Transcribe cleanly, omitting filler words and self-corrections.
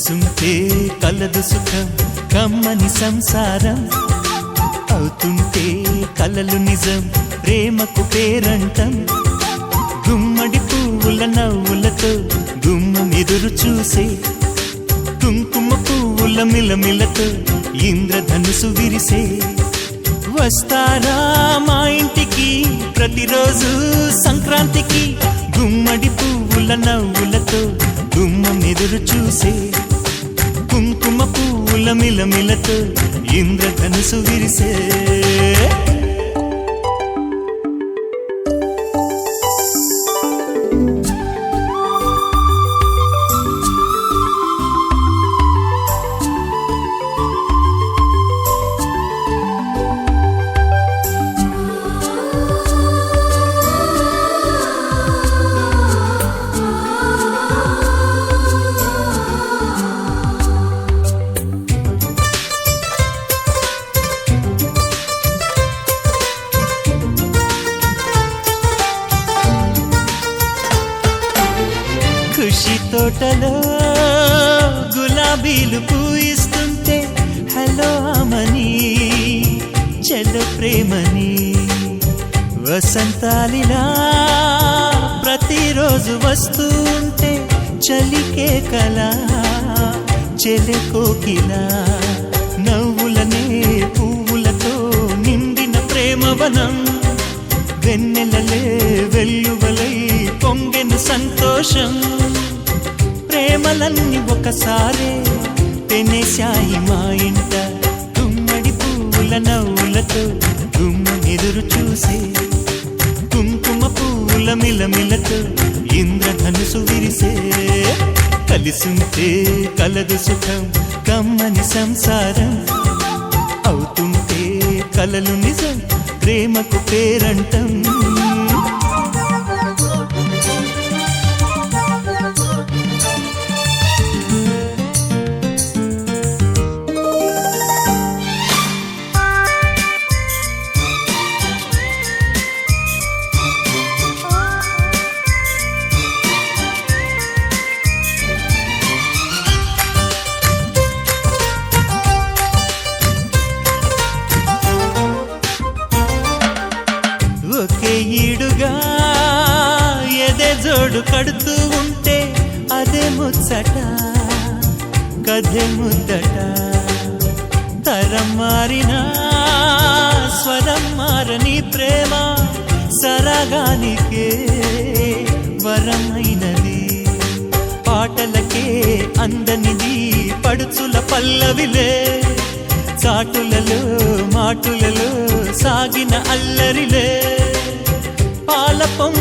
కలిసుంటే కలదు సుఖం కమ్మని సంసారం అవుతుంటే కలలు నిజం ప్రేమకు పేరంటం గుమ్మడి పువ్వుల నవ్వులతో గుమ్మం ఎదురు చూసే కుంకుమ పువ్వుల మిలమిలతో ఇంద్రధనుసు విరిసే వస్తారా మా ఇంటికి ప్రతిరోజు సంక్రాంతికి గుమ్మడి పువ్వుల నవ్వులతో గుమ్మం ఎదురు చూసే కుంకుమ పువ్వుల మిలమిలతో ఇంద్రధనుసు విరిసే ఖుషి తోటలో గులాబీలు పూయిస్తుంటే హలో అమని చెల్లు ప్రేమని వసంతాలిలా ప్రతిరోజు వస్తూ ఉంటే చలికే కలా చెలె కోకిలా నవ్వులనే పువ్వులతో నిండిన ప్రేమవనం వెన్నెలలే వెల్లువలై పొంగెను సంతోషం ప్రేమలన్నీ ఒకసారే పెనేశాయి మా ఇంట గుమ్మడి పువ్వుల నవ్వులతో గుమ్మం ఎదురు చూసే కుంకుమ పువ్వుల మిలమిలతో ఇంద్రధనుసు విరిసే కలిసుంటే కలదు సుఖం కమ్మని సంసారం అవుతుంటే కలలు నిజం ప్రేమకు పేరంటం ఒకే ఈడుగా ఎదే జోడు కడుతూ ఉంటే అదే ముచ్చట కథే ముద్దట తరం మారినా స్వరం మారని ప్రేమ సరగానికే వరమైనది పాటలకే అందనిది పడుచుల పల్లవిలే చాటులలో మాటులలో సాగిన అల్లరిలే పాలపం